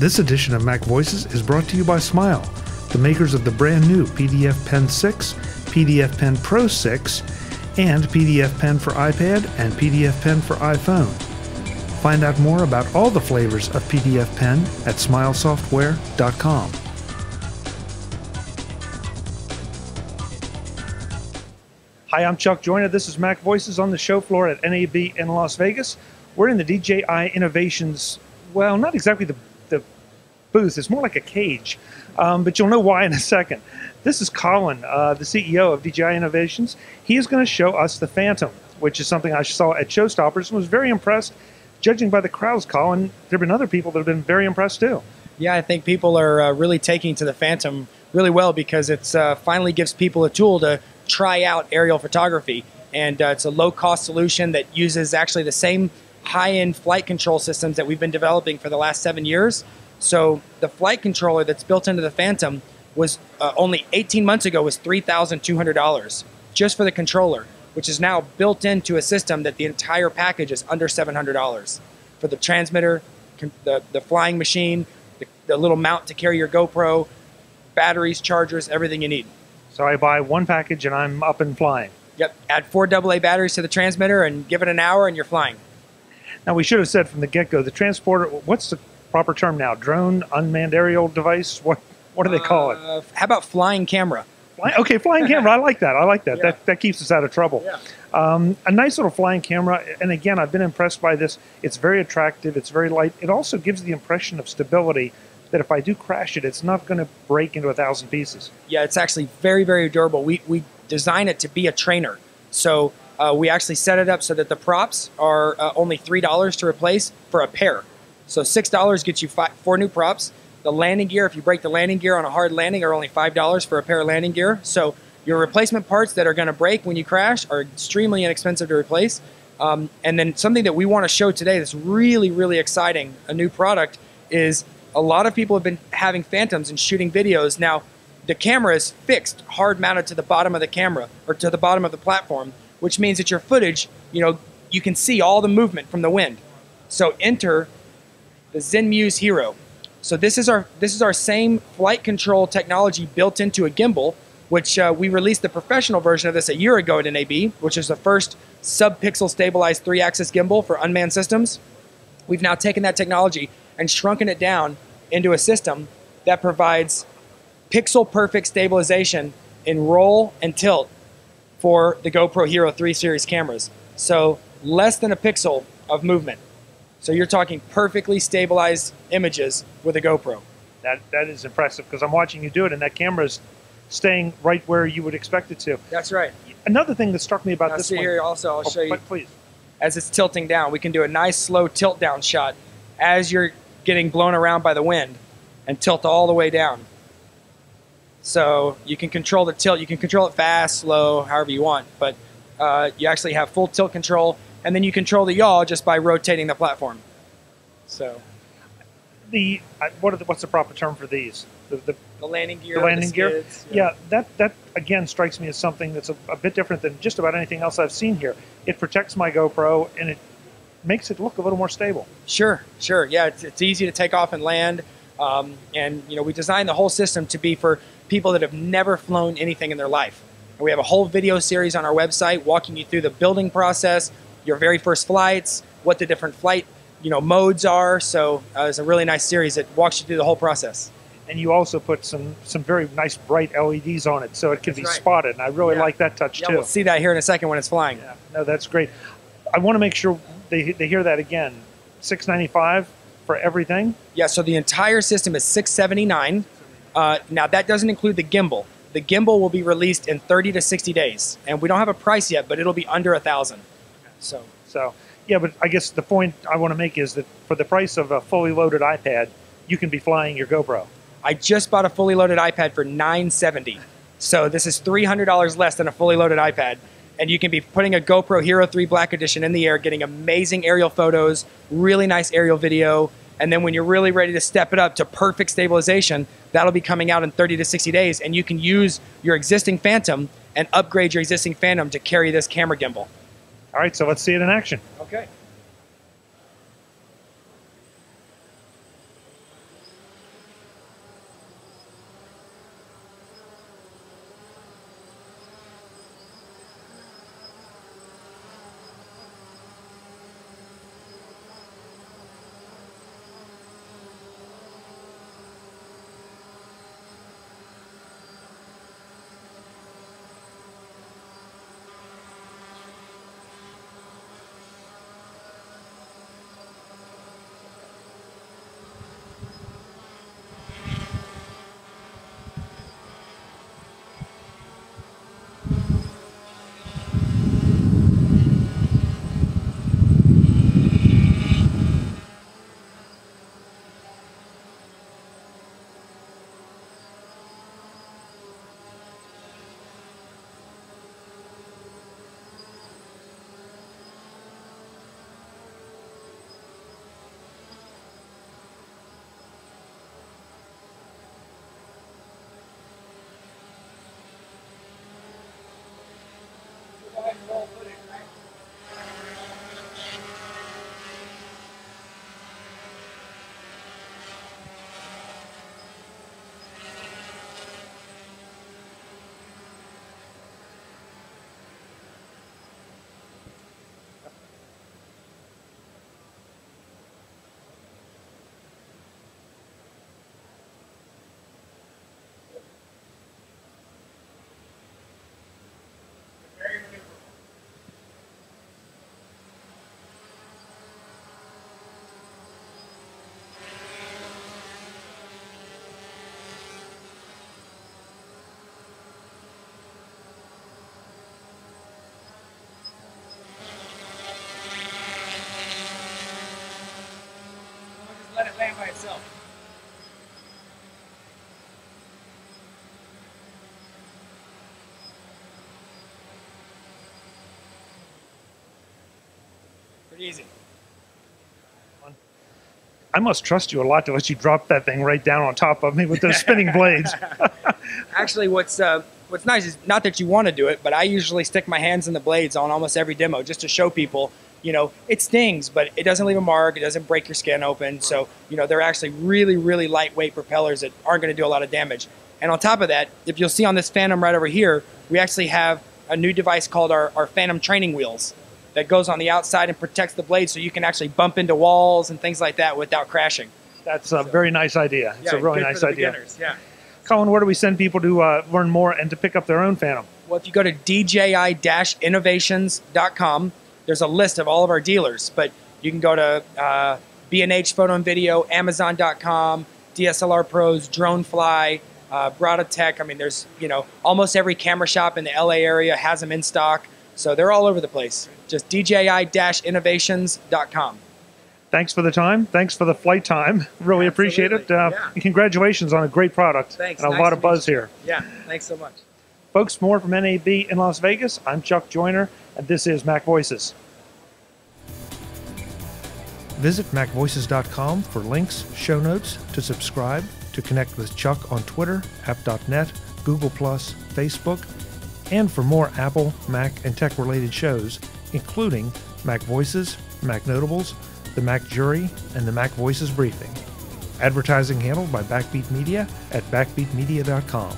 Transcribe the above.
This edition of MacVoices is brought to you by Smile, the makers of the brand new PDF Pen 6, PDF Pen Pro 6, and PDF Pen for iPad and PDF Pen for iPhone. Find out more about all the flavors of PDF Pen at smilesoftware.com. Hi, I'm Chuck Joyner. This is MacVoices on the show floor at NAB in Las Vegas. We're in the DJI Innovations, well, not exactly the booth. It's more like a cage, but you'll know why in a second. This is Colin, the CEO of DJI Innovations. He is going to show us the Phantom, which is something I saw at Showstoppers and was very impressed. Judging by the crowds, Colin, there have been other people that have been very impressed too. Yeah, I think people are really taking to the Phantom really well because it finally gives people a tool to try out aerial photography. And it's a low-cost solution that uses actually the same high-end flight control systems that we've been developing for the last 7 years. So the flight controller that's built into the Phantom was only 18 months ago was $3,200 just for the controller, which is now built into a system that the entire package is under $700 for the transmitter, the flying machine, the little mount to carry your GoPro, batteries, chargers, everything you need. So I buy one package and I'm up and flying. Yep, add 4 AA batteries to the transmitter and give it an hour and you're flying. Now we should have said from the get-go, the transporter, what's the proper term now? Drone, unmanned aerial device? What do they call it? How about flying camera? Okay, flying camera. I like that. I like that. Yeah. That keeps us out of trouble. Yeah. A nice little flying camera. And again, I've been impressed by this. It's very attractive. It's very light. It also gives the impression of stability that if I do crash it, it's not going to break into 1,000 pieces. Yeah, it's actually very, very durable. We design it to be a trainer. So we actually set it up so that the props are only $3 to replace for a pair. So $6 gets you 4 new props. The landing gear, if you break the landing gear on a hard landing, are only $5 for a pair of landing gear. So your replacement parts that are going to break when you crash are extremely inexpensive to replace. And then something that we want to show today that's really, really exciting, a new product, is a lot of people have been having Phantoms and shooting videos. Now, the camera is fixed, hard mounted to the bottom of the camera, or to the bottom of the platform, which means that your footage, you can see all the movement from the wind. So enter the ZenMuse Hero. So this is our same flight control technology built into a gimbal, which we released the professional version of this a year ago at NAB, which is the first sub-pixel stabilized 3-axis gimbal for unmanned systems. We've now taken that technology and shrunken it down into a system that provides pixel-perfect stabilization in roll and tilt for the GoPro Hero 3 series cameras. So less than a pixel of movement. So you're talking perfectly stabilized images with a GoPro. That is impressive because I'm watching you do it and that camera is staying right where you would expect it to. That's right. Another thing that struck me about now this see one... here also, I'll show you. Please. As it's tilting down, we can do a nice slow tilt down shot as you're getting blown around by the wind and tilt all the way down. So you can control the tilt. You can control it fast, slow, however you want, but you actually have full tilt control, and then you control the yaw just by rotating the platform. So what's the proper term for these? The landing gear. The landing gear. Skids, yeah, that again strikes me as something that's a bit different than just about anything else I've seen here. It protects my GoPro and it makes it look a little more stable. Sure. Yeah, it's easy to take off and land, and we designed the whole system to be for people that have never flown anything in their life. And we have a whole video series on our website walking you through the building process, your very first flights, what the different flight modes are. So it's a really nice series that walks you through the whole process. And you also put some very nice bright LEDs on it so it can be spotted. And I really like that touch too. We'll see that here in a second when it's flying. Yeah, no, that's great. I want to make sure they hear that again. $695 for everything? Yeah, so the entire system is $679. Now that doesn't include the gimbal. The gimbal will be released in 30 to 60 days. And we don't have a price yet, but it'll be under $1,000. So yeah, but I guess the point I want to make is that for the price of a fully loaded iPad, you can be flying your GoPro. I just bought a fully loaded iPad for $970. So this is $300 less than a fully loaded iPad. And you can be putting a GoPro Hero 3 Black Edition in the air, getting amazing aerial photos, really nice aerial video. And then when you're really ready to step it up to perfect stabilization, that'll be coming out in 30 to 60 days. And you can use your existing Phantom and upgrade your existing Phantom to carry this camera gimbal. All right, so let's see it in action. Okay. myself. Pretty easy. I must trust you a lot to let you drop that thing right down on top of me with those spinning blades. Actually, what's nice is not that you want to do it, but I usually stick my hands in the blades on almost every demo just to show people, you know, it stings, but it doesn't leave a mark. It doesn't break your skin open. So, you know, they're actually really, really lightweight propellers that aren't going to do a lot of damage. And on top of that, if you'll see on this Phantom right over here, we actually have a new device called our Phantom training wheels that goes on the outside and protects the blade so you can actually bump into walls and things like that without crashing. That's a very nice idea. It's a really nice idea. Beginners, yeah. Colin, where do we send people to learn more and to pick up their own Phantom? Well, if you go to DJI-Innovations.com, there's a list of all of our dealers, but you can go to B&H Photo and Video, Amazon.com, DSLR Pros, Dronefly, Brada Tech. I mean, there's, you know, almost every camera shop in the LA area has them in stock. So they're all over the place. Just DJI-Innovations.com. Thanks for the time. Thanks for the flight time. Really appreciate it. Congratulations on a great product. Thanks. And a lot of buzz here. Yeah, thanks so much. Folks, more from NAB in Las Vegas. I'm Chuck Joyner, and this is MacVoices. Visit MacVoices.com for links, show notes, to subscribe, to connect with Chuck on Twitter, app.net, Google+, Facebook, and for more Apple, Mac, and tech-related shows, including MacVoices, Mac Notables, the Mac Jury, and the MacVoices Briefing. Advertising handled by Backbeat Media at backbeatmedia.com.